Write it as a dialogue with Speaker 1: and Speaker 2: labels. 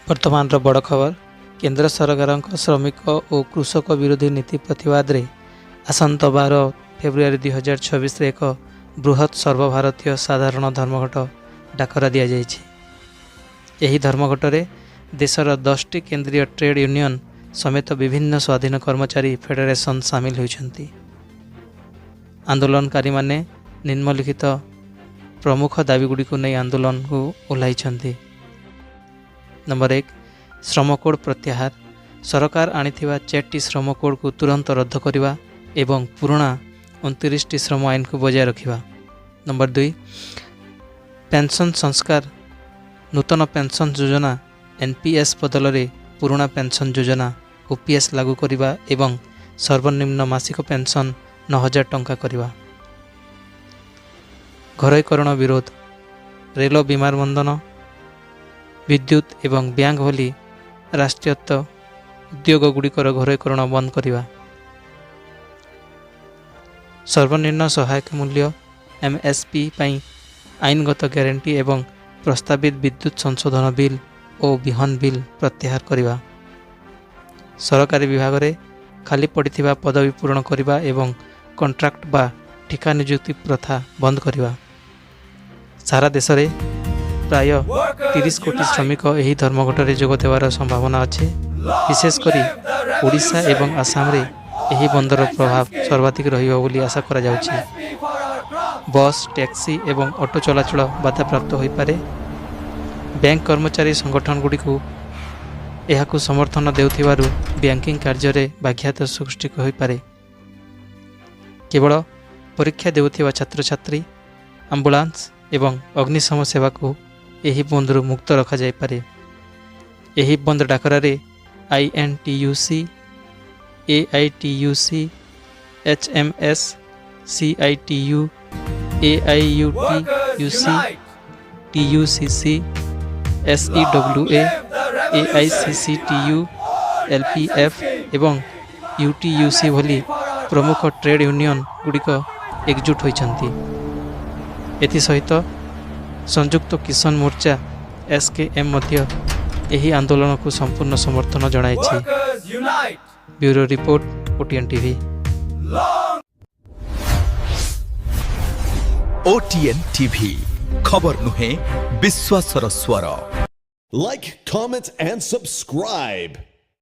Speaker 1: वर्तमान बड़ खबर केंद्र सरकार श्रमिक और कृषक विरोधी नीति प्रतिवाद रे आसंत 12 फेब्रुआरी 2026 एक बृहत सर्वभारतीय साधारण धर्मघट डाकरा दि जाइछि। एही धर्मघट रे देशर 10टी केंद्रीय ट्रेड यूनियन समेत विभिन्न स्वाधीन कर्मचारी फेडरेशन सामिल होइछन्ति। आंदोलनकारी माने निम्नलिखित प्रमुख दाबीगुड़ी को नहीं आंदोलन को ओह्लाइछन्ति। नंबर 1 श्रम कोड प्रत्याहार। सरकार आनिथिबा 4टी श्रम कोड को तुरंत रद्द करने एवं पुराना 29टी श्रम आईन को बजाय रखिबा। नंबर 2 पेंशन संस्कार। नूतन पेंशन योजना एनपीएस बदल में पुराना पेंशन योजना ओपीएस लागू करने एवं सर्वनिम्न मासिक पेंशन 9000 टंका करवा। घरोईकरण विरोध। रेल विमान बंधन विद्युत एवं बैंक भली राष्ट्रीयत्व उद्योग गुड़िकर घरोईकरण बंद करवा। सर्वनिम्न सहायक मूल्य एमएसपी पाई आईनगत ग्यारंटी एवं प्रस्तावित विद्युत संशोधन बिल और विहन बिल प्रत्याहार करवा। सरकारी विभाग रे खाली पड़िथिबा पदवी पूरण करवा एवं कॉन्ट्रैक्ट बा ठिका नियुक्ति प्रथा बंद करवा। सारा देश रे प्राय 30 कोटी श्रमिक यही धर्मघट रे जोग देवार संभावना अच्छे। विशेषकर ओडिशा एवं आसाम रे यही बंदर प्रभाव सर्वाधिक रहिबा बोली आशा करा जाउछि। बस टैक्सी एवं ऑटो चलाचल बाधाप्राप्त हो पारे। बैंक कर्मचारी संगठन गुड़ी को यह समर्थन देउथिबारु बैंकिंग कार्य रे व्याघात सृष्टि हो पारे। केवल परीक्षा देउथिबा छात्र छात्री एम्बुलेंस एवं अग्निशम सेवा को यही बंदर मुक्त रखा जाय पारे। यही बंद डाकरा रे INTUC, AITUC, HMS, CITU, AIUTUC, TUCC, SEWA, AICCTU, LPF एवं UTUC भली प्रमुख ट्रेड यूनियन गुड़िक एकजुट होइछन्ति। एथि सहित संयुक्त किसान मोर्चा SKM मध्य यही आंदोलन को संपूर्ण समर्थन जणाइछि। Bureau report OTN TV।
Speaker 2: OTN TV खबर नुहे विश्वासर स्वर।
Speaker 3: Like, comment and subscribe.